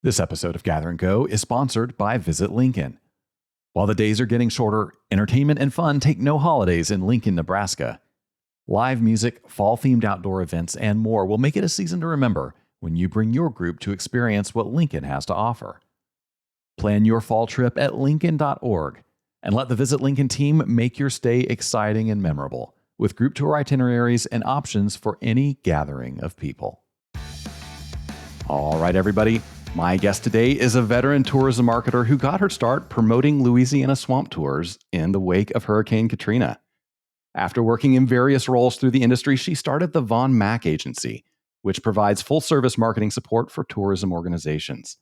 This episode of Gather and Go is sponsored by Visit Lincoln. While the days are getting shorter, entertainment and fun take no holidays in Lincoln, Nebraska. Live music, fall-themed outdoor events, and more will make it a season to remember when you bring your group to experience what Lincoln has to offer. Plan your fall trip at lincoln.org and let the Visit Lincoln team make your stay exciting and memorable with group tour itineraries and options for any gathering of people. All right, everybody. My guest today is a veteran tourism marketer who got her start promoting Louisiana swamp tours in the wake of Hurricane Katrina. After working in various roles through the industry, she started the Von Mack Agency, which provides full-service marketing support for tourism organizations.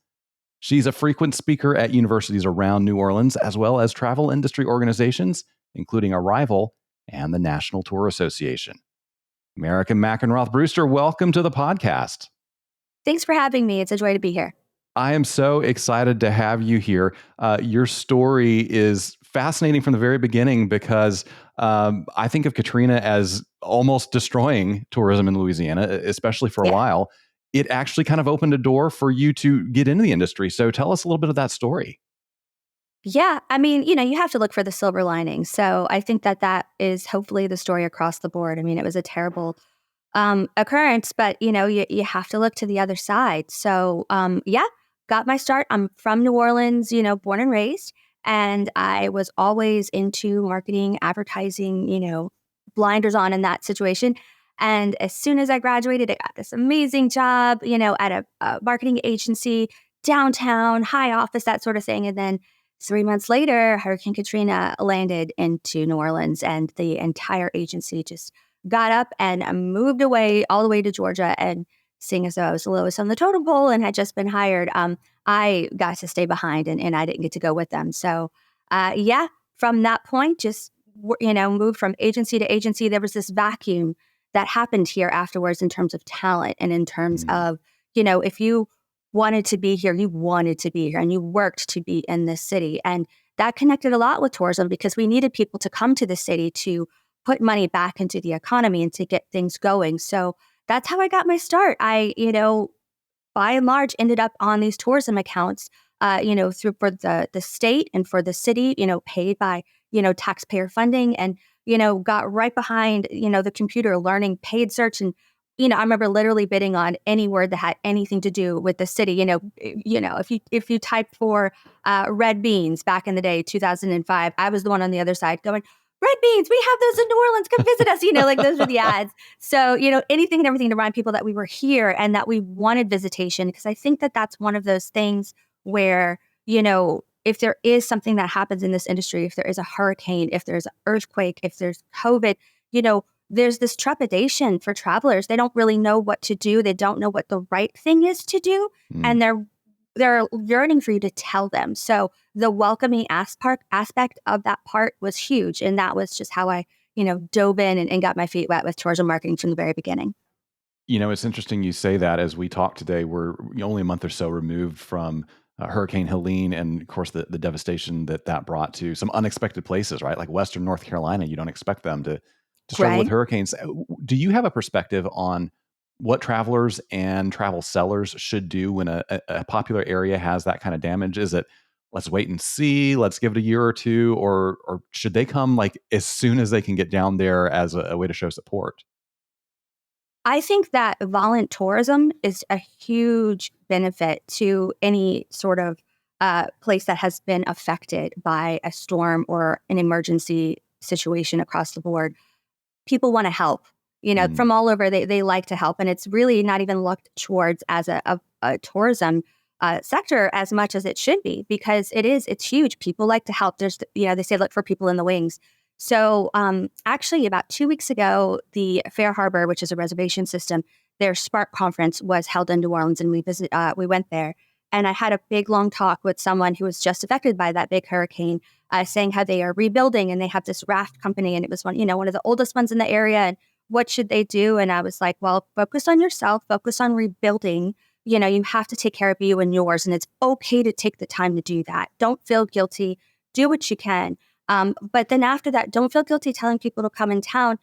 She's a frequent speaker at universities around New Orleans, as well as travel industry organizations, including Arrival and the National Tour Association. Marica Mackenroth Brewster, welcome to the podcast. Thanks for having me. It's a joy to be here. I am so excited to have you here. Your story is fascinating from the very beginning because I think of Katrina as almost destroying tourism in Louisiana, especially for a while. It actually kind of opened a door for you to get into the industry. So tell us a little bit of that story. Yeah, I mean, you have to look for the silver lining. So I think that is hopefully the story across the board. I mean, it was a terrible occurrence, but you have to look to the other side. So got my start. I'm from New Orleans, born and raised, and I was always into marketing, advertising, blinders on in that situation. And as soon as I graduated, I got this amazing job, at a marketing agency, downtown, high office, that sort of thing. And then 3 months later, Hurricane Katrina landed into New Orleans, and the entire agency just got up and moved away all the way to Georgia. And seeing as though I was the lowest on the totem pole and had just been hired, I got to stay behind and I didn't get to go with them. So, from that point, just, moved from agency to agency. There was this vacuum that happened here afterwards in terms of talent and in terms of, if you wanted to be here, you wanted to be here and you worked to be in this city. And that connected a lot with tourism because we needed people to come to the city to put money back into the economy and to get things going. So that's how I got my start. I, by and large, ended up on these tourism accounts, through for the state and for the city, paid by, taxpayer funding, and, got right behind, the computer learning paid search. And, I remember literally bidding on any word that had anything to do with the city. If you typed for red beans back in the day, 2005, I was the one on the other side going, red beans, we have those in New Orleans, come visit us, like those were the ads. So, anything and everything to remind people that we were here and that we wanted visitation, because I think that that's one of those things where, if there is something that happens in this industry, if there is a hurricane, if there's an earthquake, if there's COVID, there's this trepidation for travelers. They don't really know what to do. They don't know what the right thing is to do. And they're yearning for you to tell them. So the welcoming aspect of that part was huge. And that was just how I, dove in and got my feet wet with tourism marketing from the very beginning. It's interesting you say that. As we talk today, we're only a month or so removed from Hurricane Helene and, of course, the devastation that brought to some unexpected places, right? Like Western North Carolina, you don't expect them to struggle with hurricanes. Do you have a perspective on what travelers and travel sellers should do when a popular area has that kind of damage? Is it, let's wait and see, let's give it a year or two, or should they come like as soon as they can get down there as a way to show support? I think that voluntourism is a huge benefit to any sort of place that has been affected by a storm or an emergency situation across the board. People want to help, from all over. They like to help. And it's really not even looked towards as a tourism sector as much as it should be, because it's huge. People like to help. There's, they say, look for people in the wings. So actually about 2 weeks ago, the Fair Harbor, which is a reservation system, their Spark conference was held in New Orleans, and we went there. And I had a big, long talk with someone who was just affected by that big hurricane, saying how they are rebuilding, and they have this raft company, and it was one of the oldest ones in the area. And what should they do? And I was like, well, focus on yourself, focus on rebuilding. You have to take care of you and yours, and it's okay to take the time to do that. Don't feel guilty. Do what you can. But then after that, don't feel guilty telling people to come in town.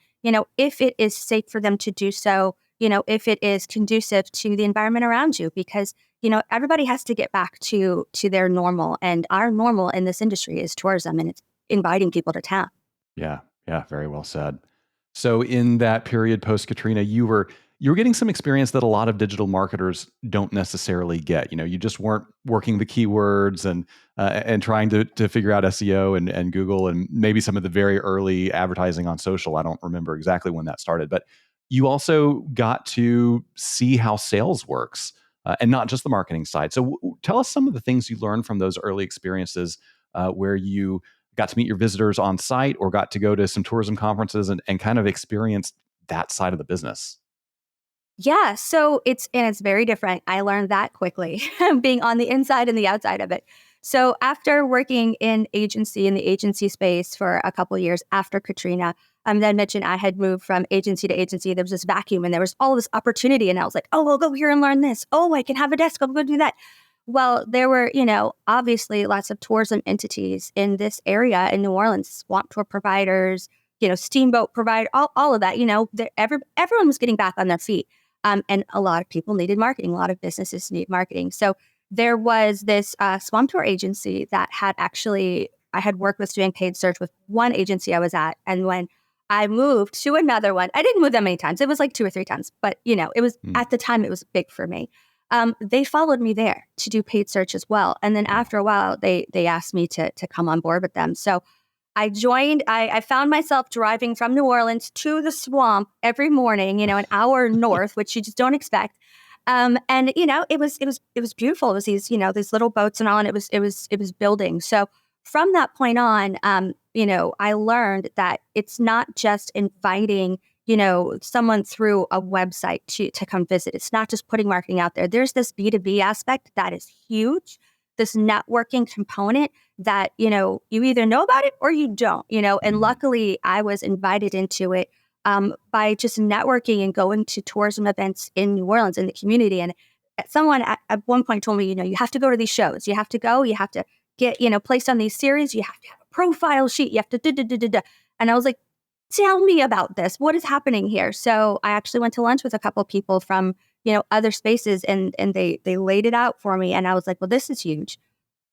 If it is safe for them to do so, if it is conducive to the environment around you, because, everybody has to get back to their normal, and our normal in this industry is tourism, and it's inviting people to town. Yeah, yeah, very well said. So in that period post Katrina, you were getting some experience that a lot of digital marketers don't necessarily get. You just weren't working the keywords and trying to figure out SEO and Google and maybe some of the very early advertising on social. I don't remember exactly when that started, but you also got to see how sales works and not just the marketing side. So tell us some of the things you learned from those early experiences where you got to meet your visitors on site or got to go to some tourism conferences and kind of experience that side of the business. Yeah, so it's very different. I learned that quickly, being on the inside and the outside of it. So after working in the agency space for a couple of years after Katrina, then mentioned I had moved from agency to agency. There was this vacuum and there was all this opportunity. And I was like, oh, I'll go here and learn this. Oh, I can have a desk. I'll go do that. Well, there were, obviously lots of tourism entities in this area in New Orleans, swamp tour providers, steamboat provider, all of that, everyone was getting back on their feet. And a lot of people needed marketing. A lot of businesses need marketing. So there was this swamp tour agency that I had worked with doing paid search with one agency I was at. And when I moved to another one, I didn't move that many times. It was like 2 or 3 times. But, it was at the time, it was big for me. They followed me there to do paid search as well. And then after a while, they asked me to come on board with them. So I found myself driving from New Orleans to the swamp every morning, an hour north, which you just don't expect. And it was beautiful. It was these little boats and all, and it was building. So from that point on, I learned that it's not just inviting, someone through a website to come visit. It's not just putting marketing out there. There's this B2B aspect that is huge, this networking component that, you either know about it or you don't, and luckily I was invited into it by just networking and going to tourism events in New Orleans in the community. And someone at one point told me, you have to go to these shows. You have to go, you have to get, placed on these series. You have to have a profile sheet. You have to da. And I was like, tell me about this. What is happening here? So I actually went to lunch with a couple of people from, other spaces and they laid it out for me. And I was like, well, this is huge.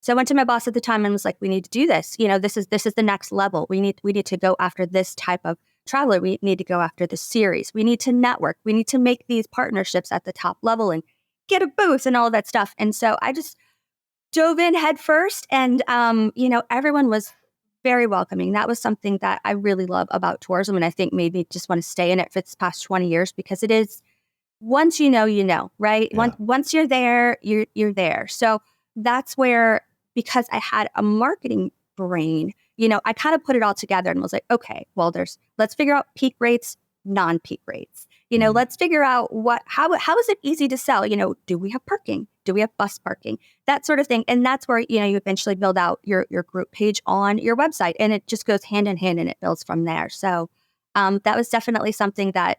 So I went to my boss at the time and was like, we need to do this. This is the next level. We need to go after this type of traveler. We need to go after the series. We need to network. We need to make these partnerships at the top level and get a booth and all of that stuff. And so I just dove in head first, and everyone was very welcoming. That was something that I really love about tourism, and I think made me just want to stay in it for this past 20 years because it is, once you know, right? Yeah. Once you're there, you're there. So that's where, because I had a marketing brain, I kind of put it all together and was like, okay, well, let's figure out peak rates, non-peak rates. Let's figure out how is it easy to sell? Do we have parking? Do we have bus parking? That sort of thing. And that's where, you eventually build out your group page on your website, and it just goes hand in hand and it builds from there. So that was definitely something that,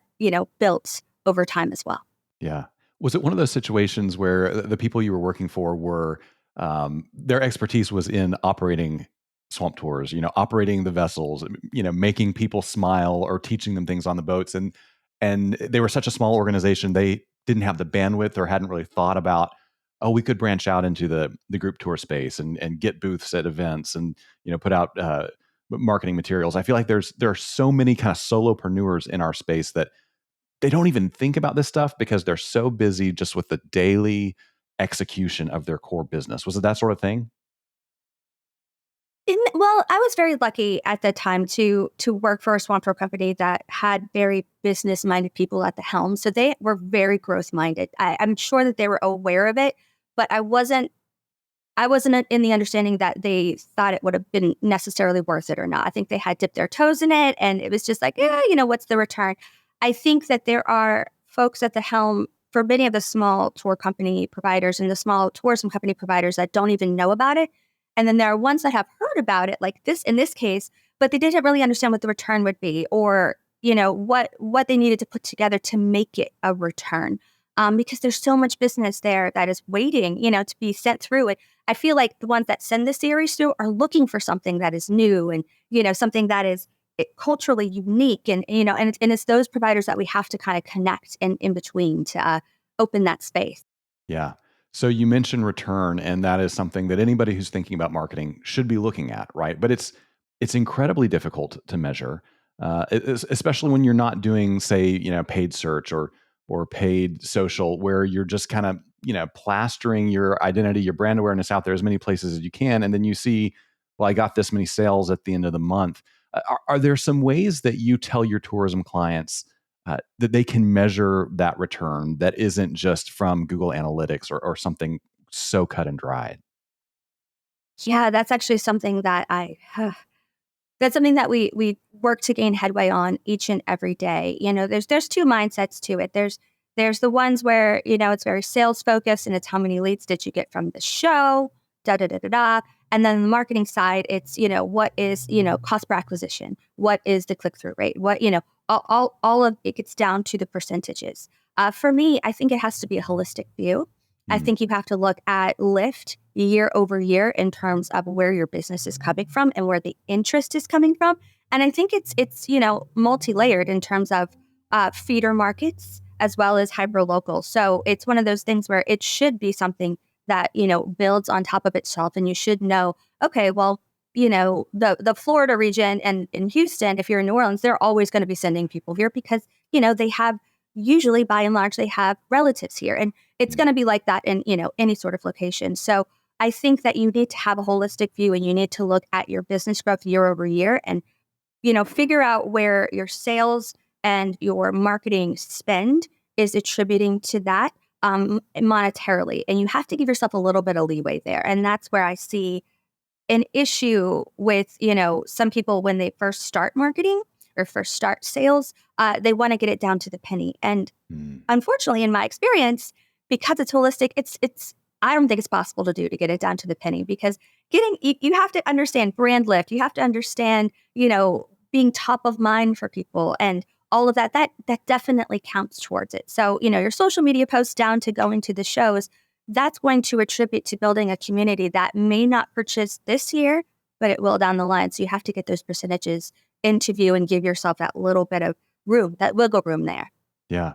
built over time as well. Yeah. Was it one of those situations where the people you were working for were their expertise was in operating swamp tours, operating the vessels, making people smile or teaching them things on the boats, and they were such a small organization, they didn't have the bandwidth or hadn't really thought about, oh, we could branch out into the group tour space and get booths at events and put out marketing materials. I feel like there are so many kind of solopreneurs in our space that they don't even think about this stuff because they're so busy just with the daily execution of their core business. Was it that sort of thing? Well, I was very lucky at the time to work for a swamp tour company that had very business-minded people at the helm. So they were very growth-minded. I'm sure that they were aware of it, but I wasn't in the understanding that they thought it would have been necessarily worth it or not. I think they had dipped their toes in it, and it was just like, what's the return? I think that there are folks at the helm for many of the small tour company providers and the small tourism company providers that don't even know about it. And then there are ones that have heard about it, like this in this case, but they didn't really understand what the return would be, or what they needed to put together to make it a return. Because there's so much business there that is waiting, to be sent through it. I feel like the ones that send the series through are looking for something that is new and, something that is culturally unique, and it's those providers that we have to kind of connect in between to open that space. Yeah. So you mentioned return, and that is something that anybody who's thinking about marketing should be looking at, right? But it's incredibly difficult to measure, especially when you're not doing, say, paid search or paid social, where you're just kind of plastering your identity, your brand awareness out there as many places as you can, and then you see, well, I got this many sales at the end of the month. Are there some ways that you tell your tourism clients that they can measure that return that isn't just from Google Analytics or something so cut and dried? Yeah, that's actually something that that's something that we work to gain headway on each and every day. There's two mindsets to it. There's the ones where, it's very sales focused and it's how many leads did you get from the show, da da da da da. And then the marketing side, it's, what is, cost per acquisition? What is the click through rate? What, all of it gets down to the percentages. For me, I think it has to be a holistic view. I Mm, think you have to look at lift year over year in terms of where your business is coming from and where the interest is coming from. And I think it's multi-layered in terms of feeder markets as well as hyper local. So it's one of those things where it should be something that builds on top of itself, and you should know, okay, well, the Florida region and in Houston, if you're in New Orleans, they're always going to be sending people here because they have, usually by and large, they have relatives here, and it's mm, going to be like that in any sort of location. So I think that you need to have a holistic view, and you need to look at your business growth year over year and figure out where your sales and your marketing spend is attributing to that monetarily. And you have to give yourself a little bit of leeway there. And that's where I see an issue with, some people when they first start marketing or first start sales, they want to get it down to the penny. And mm. unfortunately, in my experience, because it's holistic, it's I don't think it's possible to get it down to the penny, because you have to understand brand lift. You have to understand, being top of mind for people and all of that definitely counts towards it. So, your social media posts down to going to the shows, that's going to attribute to building a community that may not purchase this year, but it will down the line. So you have to get those percentages into view and give yourself that little bit of room, that wiggle room there. Yeah.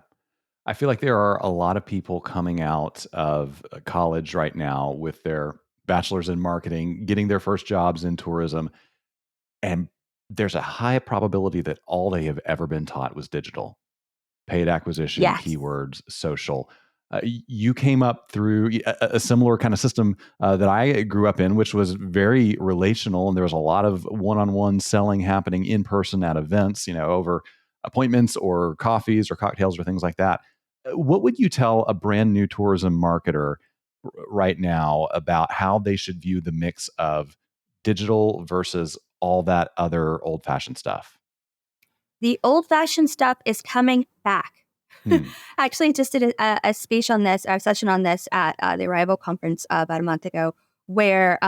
I feel like there are a lot of people coming out of college right now with their bachelor's in marketing, getting their first jobs in tourism, and there's a high probability that all they have ever been taught was digital. Paid acquisition, Yes. keywords, social. You came up through a similar kind of system that I grew up in, which was very relational, and there was a lot of one-on-one selling happening in person at events, over appointments or coffees or cocktails or things like that. What would you tell a brand new tourism marketer right now about how they should view the mix of digital versus all that other old-fashioned stuff? The old fashioned stuff is coming back. Hmm. I actually just did a speech on this, a session on this at the Arrival conference about a month ago, where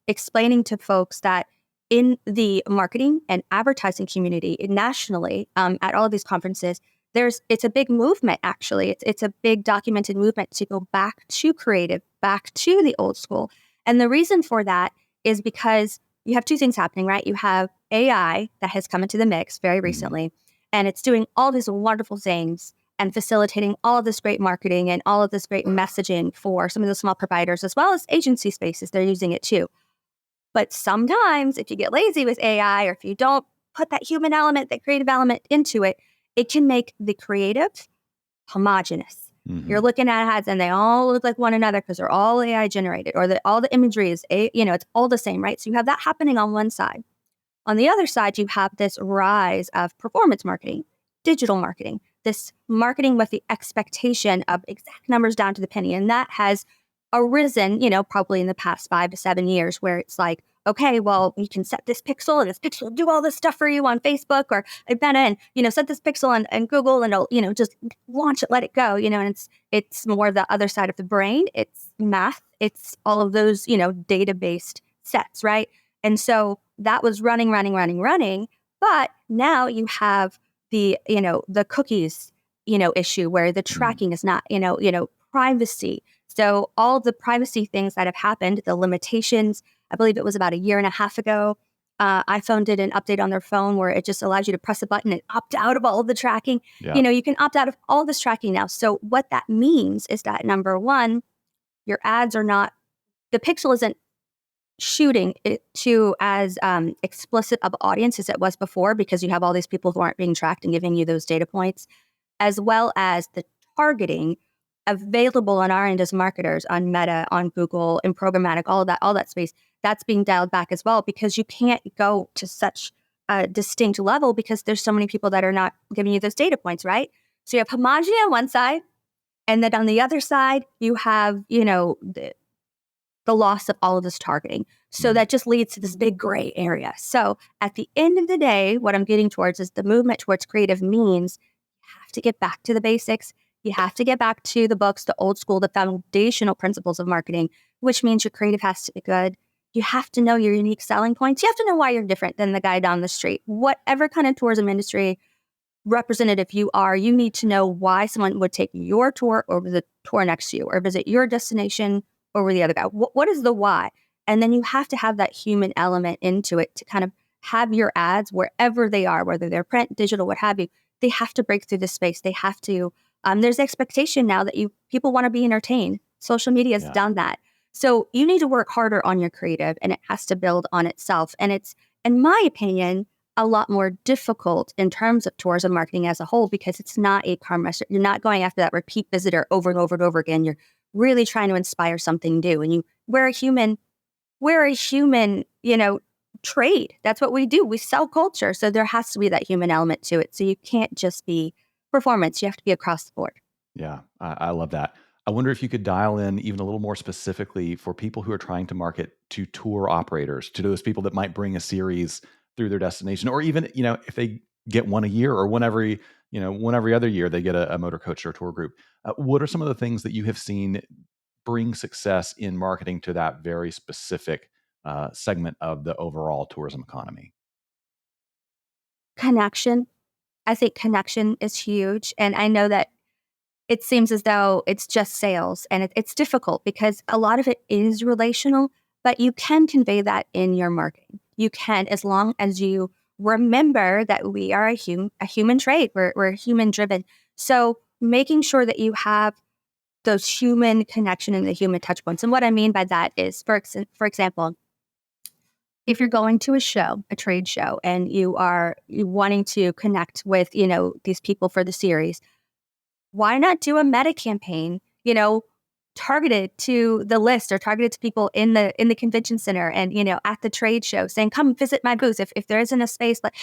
explaining to folks that in the marketing and advertising community nationally, at all of these conferences, it's a big movement. Actually, it's a big documented movement to go back to creative, back to the old school, and the reason for that is because you have two things happening, right? You have AI that has come into the mix very Mm. recently, and it's doing all these wonderful things and facilitating all of this great marketing and all of this great messaging for some of the small providers as well as agency spaces. They're using it too. But sometimes if you get lazy with AI, or if you don't put that human element, that creative element into it, it can make the creative homogenous. You're Mhm. looking at ads and they all look like one another because they're all AI generated, or all the imagery is, it's all the same, right? So you have that happening on one side. On the other side, you have this rise of performance marketing, digital marketing, this marketing with the expectation of exact numbers down to the penny. And that has arisen, probably in the past 5 to 7 years, where it's like, okay, well, you can set this pixel and this pixel will do all this stuff for you on Facebook or Meta, and, set this pixel and Google, and it'll, just launch it, let it go, and it's more the other side of the brain. It's math. It's all of those, data-based sets, right? And so that was running, running, running, running. But now you have the cookies, issue where the Mm. tracking is not, privacy. So all the privacy things that have happened, the limitations, I believe it was about a year and a half ago, iPhone did an update on their phone where it just allows you to press a button and opt out of all of the tracking. Yeah. You can opt out of all this tracking now. So what that means is that, number one, your ads are not, the pixel isn't shooting it to as explicit of audience as it was before, because you have all these people who aren't being tracked and giving you those data points, as well as the targeting available on our end as marketers on Meta, on Google, and programmatic, all that space, that's being dialed back as well, because you can't go to such a distinct level because there's so many people that are not giving you those data points, right? So you have homogeneity on one side, and then on the other side, you have, the loss of all of this targeting. So that just leads to this big gray area. So at the end of the day, what I'm getting towards is the movement towards creative means you have to get back to the basics. You have to get back to the books, the old school, the foundational principles of marketing, which means your creative has to be good. You have to know your unique selling points. You have to know why you're different than the guy down the street. Whatever kind of tourism industry representative you are, you need to know why someone would take your tour over the tour next to you, or visit your destination over the other guy. What is the why? And then you have to have that human element into it to kind of have your ads wherever they are, whether they're print, digital, what have you. They have to break through the space. They have to. There's expectation now that people want to be entertained. Social media has done that. So you need to work harder on your creative, and it has to build on itself. And it's, in my opinion, a lot more difficult in terms of tourism marketing as a whole, because it's not a karma. You're not going after that repeat visitor over and over and over again. You're really trying to inspire something new. And we're a human, trade. That's what we do. We sell culture. So there has to be that human element to it. So you can't just be performance. You have to be across the board. Yeah, I love that. I wonder if you could dial in even a little more specifically for people who are trying to market to tour operators, to those people that might bring a series through their destination, or even, if they get one a year, or one every other year they get a motor coach or a tour group. What are some of the things that you have seen bring success in marketing to that very specific segment of the overall tourism economy? Connection. I think connection is huge. And I know that it seems as though it's just sales, and it's difficult because a lot of it is relational, but you can convey that in your marketing. You can, as long as you remember that we are a human trade. We're human driven. So making sure that you have those human connection and the human touch points. And what I mean by that is, for example, if you're going to a show, a trade show, and you wanting to connect with, these people for the series, why not do a meta campaign, targeted to the list, or targeted to people in the convention center and, at the trade show, saying, come visit my booth. If there isn't a space, but,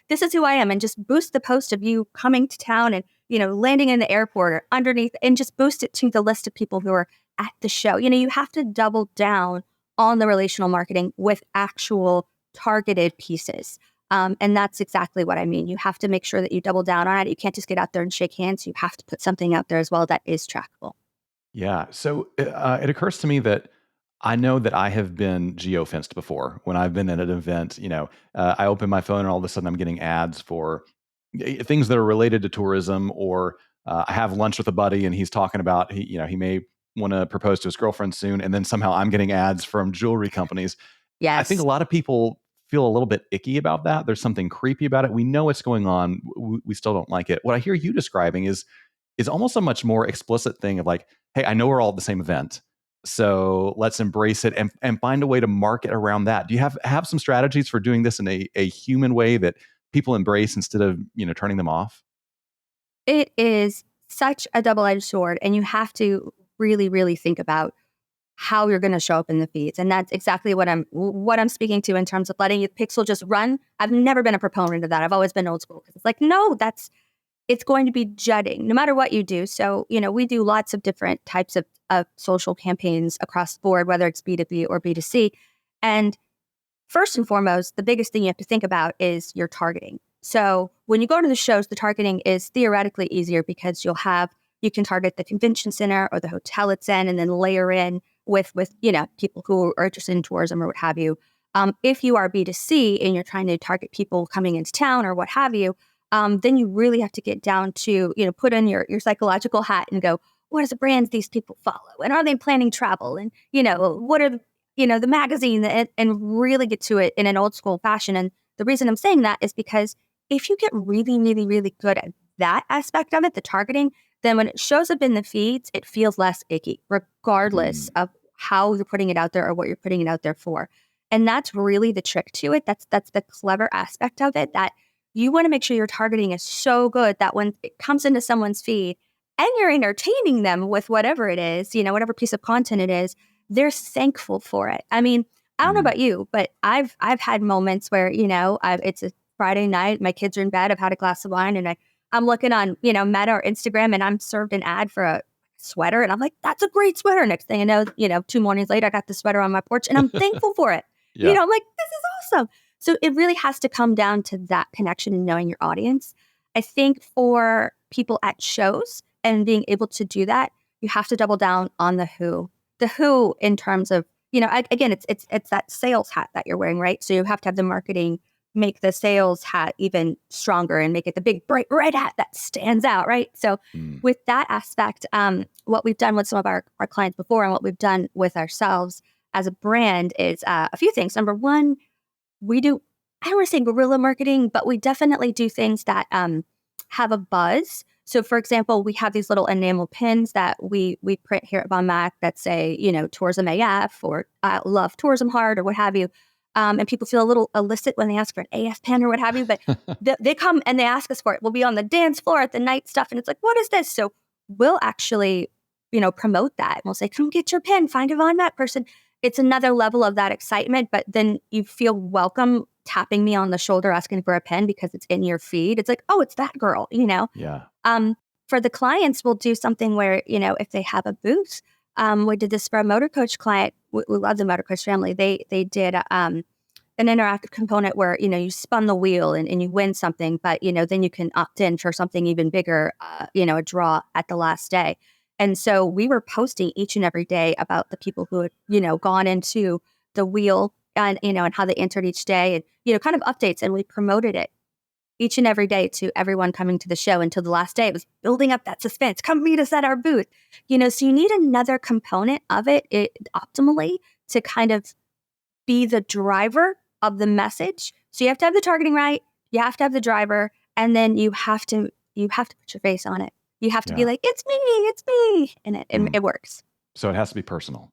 this is who I am, and just boost the post of you coming to town and, landing in the airport or underneath, and just boost it to the list of people who are at the show. You have to double down on the relational marketing with actual targeted pieces. And that's exactly what I mean. You have to make sure that you double down on it. You can't just get out there and shake hands. You have to put something out there as well that is trackable. Yeah. So it occurs to me that I know that I have been geofenced before when I've been at an event. I open my phone and all of a sudden I'm getting ads for things that are related to tourism, or I have lunch with a buddy and he's talking about he may want to propose to his girlfriend soon, and then somehow I'm getting ads from jewelry companies. I think a Yes. lot of people feel a little bit icky about that. There's something creepy about it. We know what's going on. We still don't like it. What I hear you describing is almost a much more explicit thing of like, hey, I know we're all at the same event, so let's embrace it and find a way to market around that. Do you have some strategies for doing this in a human way that people embrace instead of turning them off? It is such a double-edged sword, and you have to really, really think about how you're going to show up in the feeds. And that's exactly what I'm speaking to in terms of letting the pixel just run. I've never been a proponent of that. I've always been old school, because it's like, no, it's going to be jutting no matter what you do. So, we do lots of different types of social campaigns across the board, whether it's B2B or B2C. And first and foremost, the biggest thing you have to think about is your targeting. So when you go to the shows, the targeting is theoretically easier, because you can target the convention center or the hotel it's in, and then layer in with people who are interested in tourism or what have you. If you are B2C and you're trying to target people coming into town or what have you, then you really have to get down to, put on your psychological hat and go, what are the brands these people follow? And are they planning travel? And, what are the magazine and really get to it in an old school fashion. And the reason I'm saying that is because if you get really, really, really good at that aspect of it, the targeting, then when it shows up in the feeds, it feels less icky, regardless of how you're putting it out there or what you're putting it out there for. And that's really the trick to it. That's the clever aspect of it, that you want to make sure your targeting is so good that when it comes into someone's feed and you're entertaining them with whatever it is, whatever piece of content it is, they're thankful for it. I mean, I don't know about you, but I've had moments where, it's a Friday night, my kids are in bed, I've had a glass of wine, and I'm looking on, Meta or Instagram, and I'm served an ad for a sweater, and I'm like, that's a great sweater. Next thing I know, 2 mornings later, I got the sweater on my porch, and I'm thankful for it. Yeah. I'm like, this is awesome. So it really has to come down to that connection and knowing your audience. I think for people at shows and being able to do that, you have to double down on the who. The who in terms of, again, it's that sales hat that you're wearing, right? So you have to have the marketing make the sales hat even stronger and make it the big bright red hat that stands out, right? So with that aspect, what we've done with some of our clients before and what we've done with ourselves as a brand is a few things. Number one, we do, I don't want to say guerrilla marketing, but we definitely do things that have a buzz. So for example, we have these little enamel pins that we print here at Von Mac that say, Tourism AF or Love Tourism Hard or what have you. And people feel a little illicit when they ask for an AF pen or what have you, but they come and they ask us for it. We'll be on the dance floor at the night stuff. And it's like, what is this? So we'll actually, promote that. We'll say, come get your pen, find a Von Mac person. It's another level of that excitement, but then you feel welcome tapping me on the shoulder, asking for a pen because it's in your feed. It's like, oh, it's that girl, Yeah. For the clients, we'll do something where, if they have a booth, we did this for a motor coach client. We love the motor coach family. They did an interactive component where, you spun the wheel and you win something, but, then you can opt in for something even bigger, a draw at the last day. And so we were posting each and every day about the people who had, gone into the wheel and, and how they entered each day and, kind of updates. And we promoted it each and every day to everyone coming to the show until the last day. It was building up that suspense. Come meet us at our booth. So you need another component of it optimally to kind of be the driver of the message. So you have to have the targeting right. You have to have the driver, and then you have to put your face on it. You have to be like, it's me, and it works. So it has to be personal.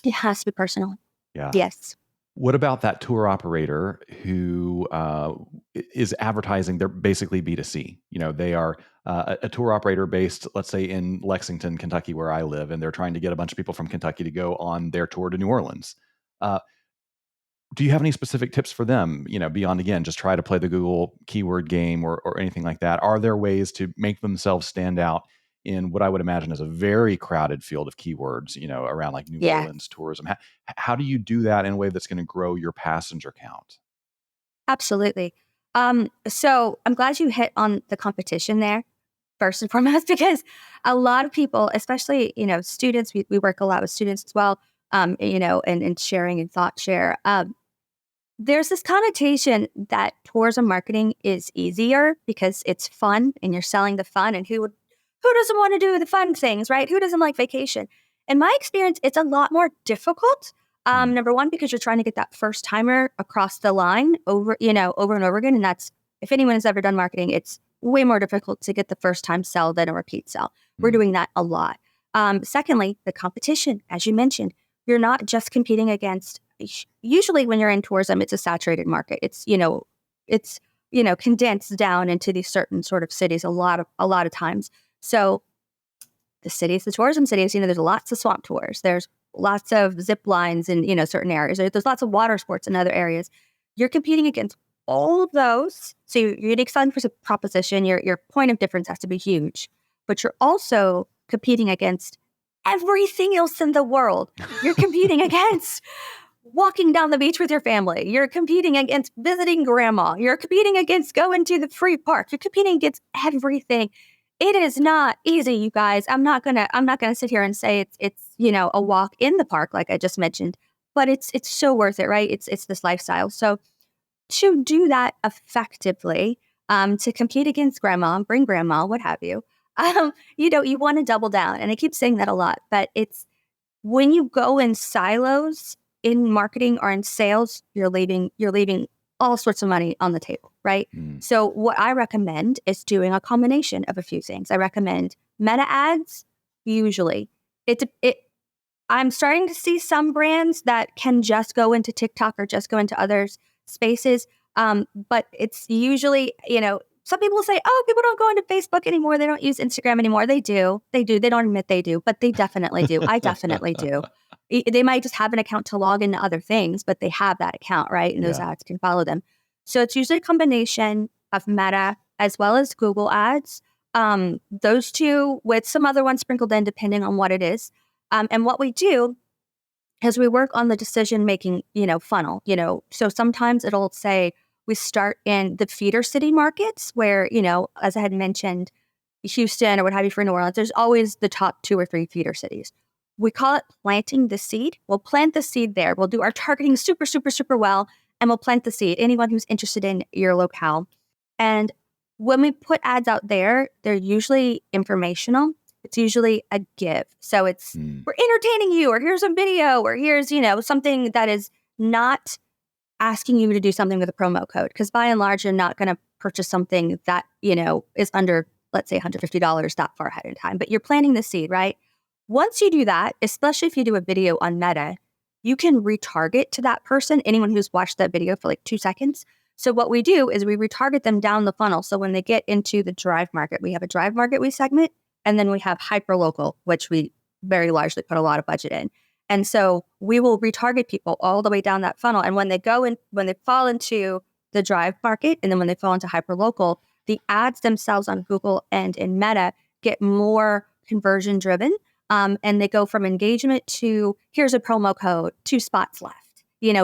It has to be personal. Yeah. Yes. What about that tour operator who is advertising? They're basically B2C. They are a tour operator based, let's say, in Lexington, Kentucky, where I live, and they're trying to get a bunch of people from Kentucky to go on their tour to New Orleans. Do you have any specific tips for them, beyond, again, just try to play the Google keyword game or anything like that? Are there ways to make themselves stand out in what I would imagine is a very crowded field of keywords, around like New Orleans tourism? How do you do that in a way that's going to grow your passenger count? Absolutely. So I'm glad you hit on the competition there, first and foremost, because a lot of people, especially, students, we work a lot with students as well, and sharing and thought share. There's this connotation that tourism marketing is easier because it's fun and you're selling the fun, and who doesn't want to do the fun things, right? Who doesn't like vacation? In my experience, it's a lot more difficult. Number one, because you're trying to get that first timer across the line over and over again. And that's, if anyone has ever done marketing, it's way more difficult to get the first time sell than a repeat sell. We're doing that a lot. Secondly, the competition, as you mentioned, you're not just competing against, usually when you're in tourism, it's a saturated market. It's condensed down into these certain sort of cities a lot of times. So the tourism cities, there's lots of swamp tours. There's lots of zip lines in, certain areas. There's lots of water sports in other areas. You're competing against all of those. So your unique selling proposition, your point of difference has to be huge. But you're also competing against everything else in the world. You're competing against walking down the beach with your family. You're competing against visiting grandma. You're competing against going to the free park. You're competing against everything. It is not easy, you guys. I'm not gonna sit here and say it's a walk in the park like I just mentioned, but it's so worth it, right? It's this lifestyle. So to do that effectively, to compete against grandma, bring grandma, what have you, you want to double down. And I keep saying that a lot, but it's when you go in silos, in marketing or in sales, you're leaving all sorts of money on the table, right? So what I recommend is doing a combination of a few things. I recommend meta ads. Usually, I'm starting to see some brands that can just go into TikTok or just go into other spaces. But it's usually, some people say, oh, people don't go into Facebook anymore. They don't use Instagram anymore. They do. They don't admit they do, but they definitely do. I definitely do. They might just have an account to log into other things, but they have that account, right? And those ads can follow them. So it's usually a combination of Meta as well as Google ads. Those two with some other ones sprinkled in depending on what it is. And what we do is we work on the decision-making, funnel, So sometimes it'll say we start in the feeder city markets where, as I had mentioned, Houston or what have you for New Orleans, there's always the top 2 or 3 feeder cities. We call it planting the seed. We'll plant the seed there. We'll do our targeting super, super, super well, and we'll plant the seed. Anyone who's interested in your locale. And when we put ads out there, they're usually informational. It's usually a give. So it's, we're entertaining you, or here's a video, or here's, something that is not asking you to do something with a promo code. Because by and large, you're not going to purchase something that, is under, let's say, $150 that far ahead in time. But you're planting the seed, right? Once you do that, especially if you do a video on Meta, you can retarget to that person, anyone who's watched that video for like 2 seconds. So what we do is we retarget them down the funnel. So when they get into the drive market, we have a drive market we segment, and then we have hyperlocal, which we very largely put a lot of budget in. And so we will retarget people all the way down that funnel. And when they fall into the drive market, and then when they fall into hyperlocal, the ads themselves on Google and in Meta get more conversion driven. And they go from engagement to here's a promo code, 2 spots left.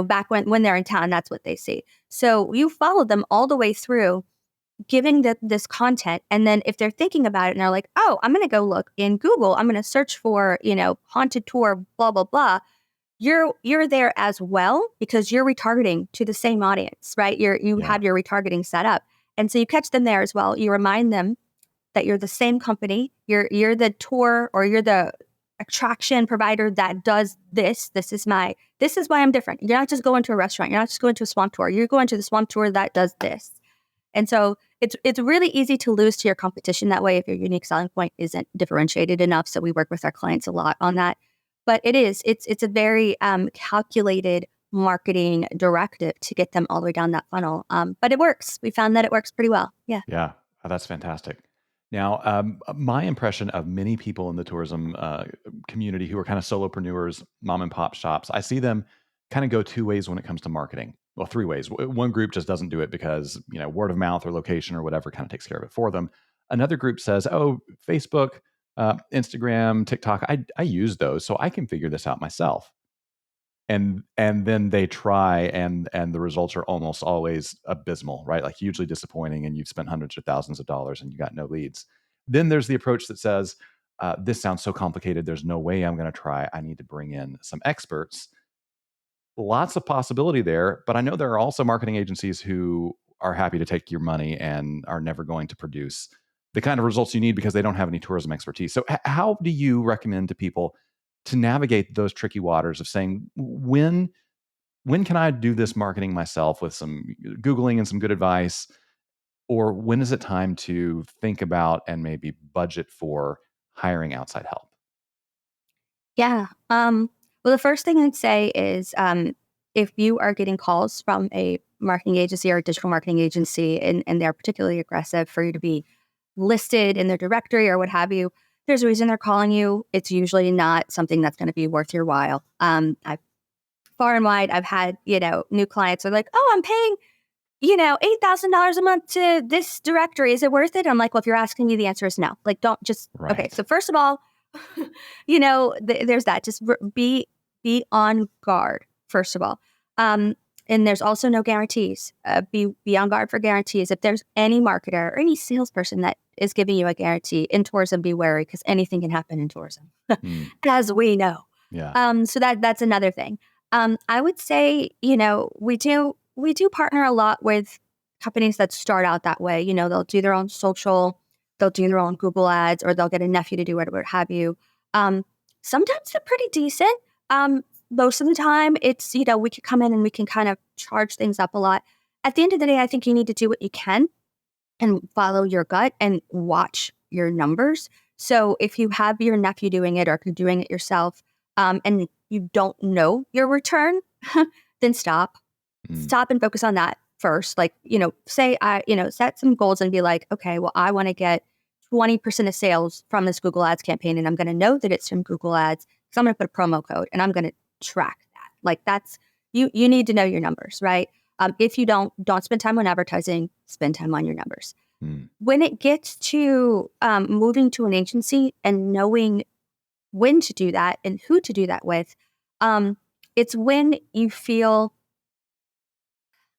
Back when they're in town, that's what they see. So you follow them all the way through, giving this content. And then if they're thinking about it and they're like, oh, I'm going to go look in Google, I'm going to search for, haunted tour, blah, blah, blah. You're there as well because you're retargeting to the same audience, right? You have your retargeting set up. And so you catch them there as well. You remind them that you're the same company. You're the tour, or you're the attraction provider that does this. This is why I'm different. You're not just going to a restaurant. You're not just going to a swamp tour. You're going to the swamp tour that does this. And so it's really easy to lose to your competition that way if your unique selling point isn't differentiated enough. So we work with our clients a lot on that. But it's a very calculated marketing directive to get them all the way down that funnel. But it works. We found that it works pretty well. Yeah. Yeah. Oh, that's fantastic. Now, my impression of many people in the tourism community who are kind of solopreneurs, mom and pop shops, I see them kind of go 2 ways when it comes to marketing. Well, 3 ways. One group just doesn't do it because, word of mouth or location or whatever kind of takes care of it for them. Another group says, oh, Facebook, Instagram, TikTok, I use those, so I can figure this out myself. And then they try, and the results are almost always abysmal, right? Like hugely disappointing, and you've spent hundreds of thousands of dollars and you got no leads. Then there's the approach that says, this sounds so complicated, there's no way I'm going to try. I need to bring in some experts. Lots of possibility there, but I know there are also marketing agencies who are happy to take your money and are never going to produce the kind of results you need because they don't have any tourism expertise. So how do you recommend to people to navigate those tricky waters of saying, when can I do this marketing myself with some Googling and some good advice? Or when is it time to think about and maybe budget for hiring outside help? Yeah. Well, the first thing I'd say is if you are getting calls from a marketing agency or a digital marketing agency and they're particularly aggressive for you to be listed in their directory or what have you, there's a reason they're calling you. It's usually not something that's going to be worth your while. I've far and wide, I've had, new clients are like, oh, I'm paying, $8,000 a month to this directory. Is it worth it? I'm like, well, if you're asking me, the answer is no. Like, don't just, Right. Okay. So first of all, there's that. Just be on guard, first of all. And there's also no guarantees. Be on guard for guarantees. If there's any marketer or any salesperson that is giving you a guarantee in tourism, be wary because anything can happen in tourism, as we know. Yeah. So that's another thing. I would say, we do partner a lot with companies that start out that way. They'll do their own social, they'll do their own Google ads, or they'll get a nephew to do it, or what have you. Sometimes they're pretty decent. most of the time it's, we could come in and we can kind of charge things up a lot. At the end of the day, I think you need to do what you can and follow your gut and watch your numbers. So if you have your nephew doing it or if you're doing it yourself, and you don't know your return, then stop. Mm. Stop and focus on that first. Like, set some goals and be like, okay, well, I want to get 20% of sales from this Google Ads campaign. And I'm going to know that it's from Google Ads because I'm going to put a promo code and I'm going to track that. Like you need to know your numbers, right? If you don't spend time on advertising, spend time on your numbers. Mm. When it gets to moving to an agency and knowing when to do that and who to do that with, it's when you feel,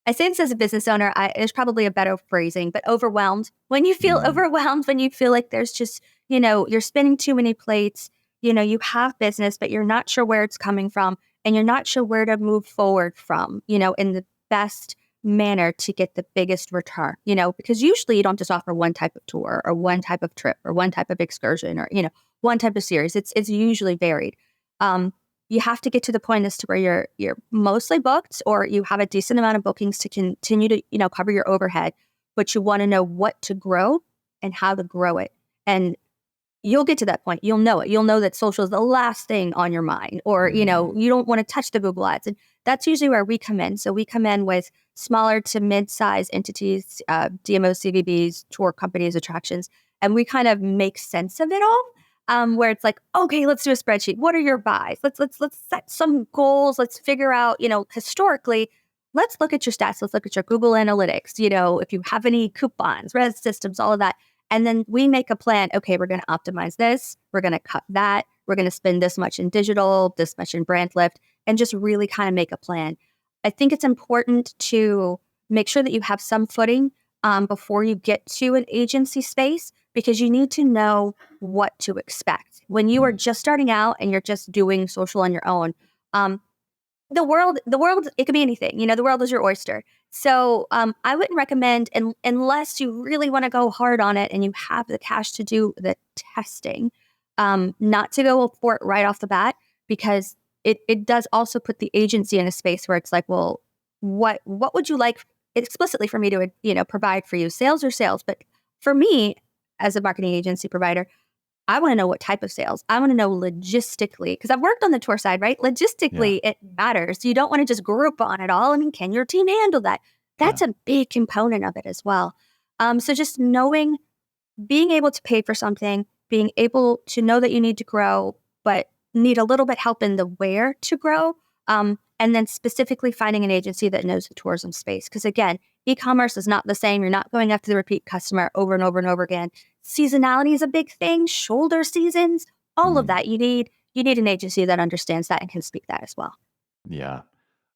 I say this as a business owner, there's probably a better phrasing, but overwhelmed. When you feel overwhelmed, when you feel like there's just, you're spinning too many plates, you have business, but you're not sure where it's coming from and you're not sure where to move forward from, in the best manner to get the biggest return, because usually you don't just offer one type of tour or one type of trip or one type of excursion or, one type of series. It's usually varied. You have to get to the point as to where you're mostly booked or you have a decent amount of bookings to continue to, cover your overhead, but you want to know what to grow and how to grow it. And you'll get to that point. You'll know it. You'll know that social is the last thing on your mind or, you don't want to touch the Google Ads. And that's usually where we come in. So we come in with smaller to mid-size entities, DMOs, CVBs, tour companies, attractions, and we kind of make sense of it all. Where it's like, okay, let's do a spreadsheet. What are your buys? Let's set some goals. Let's figure out, historically, let's look at your stats. Let's look at your Google Analytics. If you have any coupons, res systems, all of that. And then we make a plan. Okay, we're going to optimize this. We're going to cut that. We're going to spend this much in digital, this much in brand lift, and just really kind of make a plan. I think it's important to make sure that you have some footing before you get to an agency space, because you need to know what to expect. When you are just starting out and you're just doing social on your own, the world, it could be anything. The world is your oyster. So I wouldn't recommend, unless you really want to go hard on it and you have the cash to do the testing, not to go for it right off the bat, because it does also put the agency in a space where it's like, well, what would you like explicitly for me to, provide for you, sales or sales? But for me, as a marketing agency provider, I want to know what type of sales. I want to know logistically, because I've worked on the tour side, right? Logistically, it matters. You don't want to just group on it all. I mean, can your team handle that? That's a big component of it as well. So just knowing, being able to pay for something, being able to know that you need to grow, but need a little bit help in the where to grow. And then specifically finding an agency that knows the tourism space. Because again, e-commerce is not the same. You're not going after the repeat customer over and over and over again. Seasonality is a big thing. Shoulder seasons, all of that. You need an agency that understands that and can speak that as well. Yeah.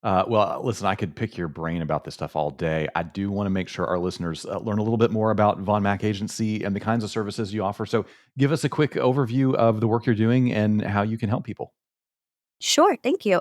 Well, listen, I could pick your brain about this stuff all day. I do want to make sure our listeners learn a little bit more about Von Mack Agency and the kinds of services you offer. So give us a quick overview of the work you're doing and how you can help people. Sure. Thank you.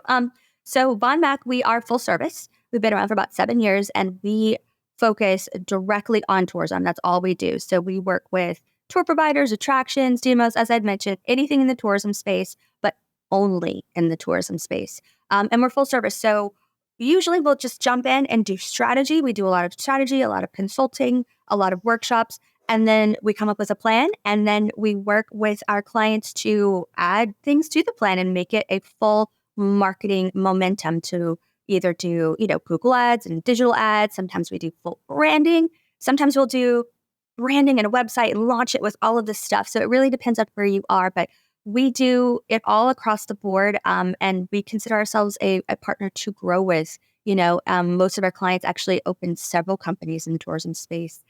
So Von Mack, we are full service. We've been around for about 7 years and we focus directly on tourism. That's all we do. So we work with tour providers, attractions, DMOs, as I'd mentioned, anything in the tourism space, but only in the tourism space. And we're full service. So usually we'll just jump in and do strategy. We do a lot of strategy, a lot of consulting, a lot of workshops, and then we come up with a plan. And then we work with our clients to add things to the plan and make it a full marketing momentum to either do, Google ads and digital ads. Sometimes we do full branding. Sometimes we'll do branding and a website and launch it with all of this stuff. So it really depends on where you are, but we do it all across the board. And we consider ourselves a partner to grow with. Most of our clients actually open several companies in the tourism space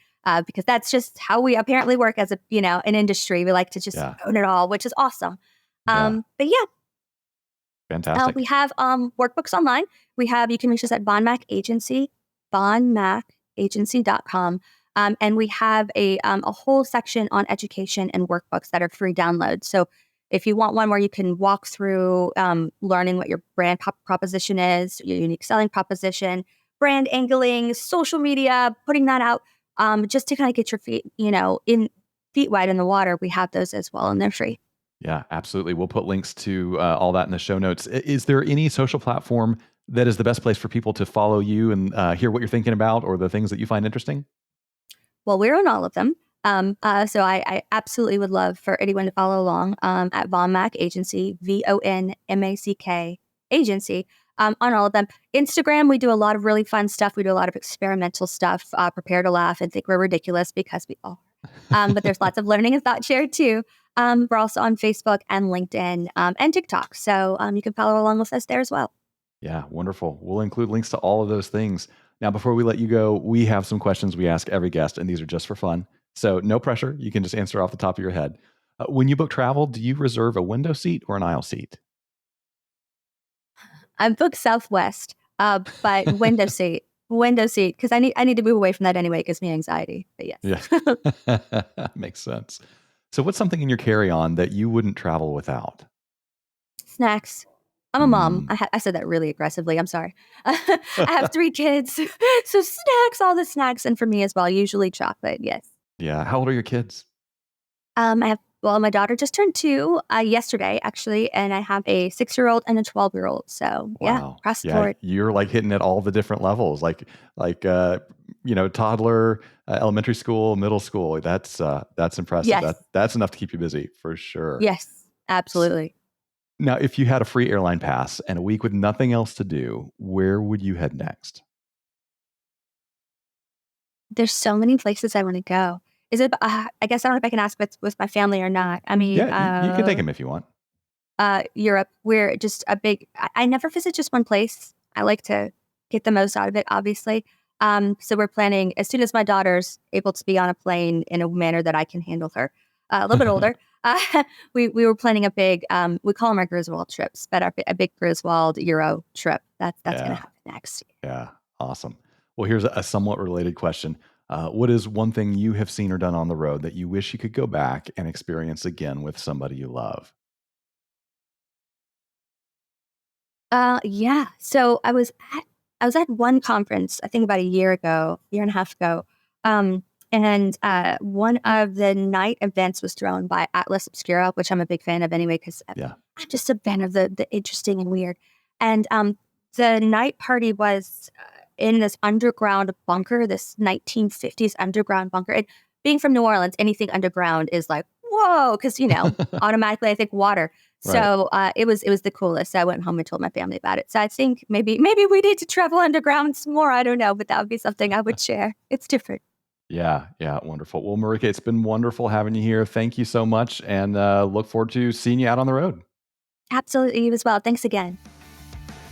because that's just how we apparently work as an industry. We like to just own it all, which is awesome. But yeah. Fantastic. We have workbooks online. You can reach us at Von Mack Agency, vonmackagency.com. And we have a whole section on education and workbooks that are free downloads. So if you want one where you can walk through learning what your brand proposition is, your unique selling proposition, brand angling, social media, putting that out, just to kind of get your feet, feet wide in the water, we have those as well, and they're free. Yeah, absolutely. We'll put links to all that in the show notes. Is there any social platform that is the best place for people to follow you and hear what you're thinking about or the things that you find interesting? Well, we're on all of them. So I absolutely would love for anyone to follow along at Von Mack Agency, VONMACK Agency, on all of them. Instagram, we do a lot of really fun stuff. We do a lot of experimental stuff. Prepare to laugh and think we're ridiculous because we are. But there's lots of learning and thought shared too. We're also on Facebook and LinkedIn and TikTok. So you can follow along with us there as well. Yeah, wonderful. We'll include links to all of those things. Now, before we let you go, we have some questions we ask every guest, and these are just for fun. So no pressure. You can just answer off the top of your head. When you book travel, do you reserve a window seat or an aisle seat? I booked Southwest, but window seat, because I need to move away from that anyway. It gives me anxiety. But Yeah, yes, makes sense. So what's something in your carry-on that you wouldn't travel without? snacks. I'm a mom. Mm, I said that really aggressively. I'm sorry. I have 3 kids, so snacks, all the snacks, and for me as well, usually chocolate. Yes. yeah. How old are your kids? I have my daughter just turned 2 yesterday, actually, and I have a 6-year-old and a 12-year-old. So yeah, Wow. across the Yeah, board. you're like hitting at all the different levels, like toddler, elementary school, middle school. That's impressive. Yes, That's enough to keep you busy for sure. yes, S- absolutely. Now, if you had a free airline pass and a week with nothing else to do, where would you head next? There's so many places I wanna go. Is it I guess I don't know if I can ask with my family or not. I mean, Yeah, you can take them if you want. Europe, we're just a big I never visit just one place. I like to get the most out of it, obviously. So we're planning as soon as my daughter's able to be on a plane in a manner that I can handle her, a little bit older, we were planning a big, we call them our Griswold trips, but a big Griswold Euro trip. That's gonna Yeah, happen next. yeah, awesome. Well, here's a somewhat related question. What is one thing you have seen or done on the road that you wish you could go back and experience again with somebody you love? Yeah. So I was at one conference, I think about a year and a half ago. Um, and one of the night events was thrown by Atlas Obscura, which I'm a big fan of anyway, because I'm Yeah, just a fan of the interesting and weird. And the night party was in this underground bunker, this 1950s underground bunker. And being from New Orleans, anything underground is like, whoa, because, automatically I think water. right. So it was the coolest. So I went home and told my family about it. So I think maybe we need to travel underground some more. I don't know, but that would be something I would share. It's different. Yeah, yeah, wonderful. Well, Marika, it's been wonderful having you here. Thank you so much, and look forward to seeing you out on the road. Absolutely, you as well. Thanks again.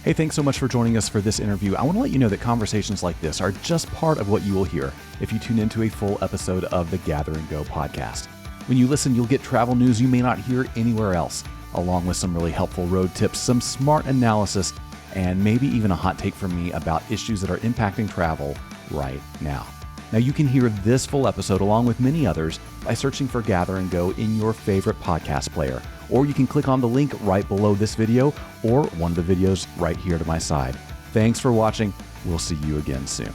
Hey, thanks so much for joining us for this interview. I want to let you know that conversations like this are just part of what you will hear if you tune into a full episode of the Gather and Go podcast. When you listen, you'll get travel news you may not hear anywhere else, along with some really helpful road tips, some smart analysis, and maybe even a hot take from me about issues that are impacting travel right now. Now, you can hear this full episode along with many others by searching for Gather and Go in your favorite podcast player, or you can click on the link right below this video or one of the videos right here to my side. Thanks for watching. We'll see you again soon.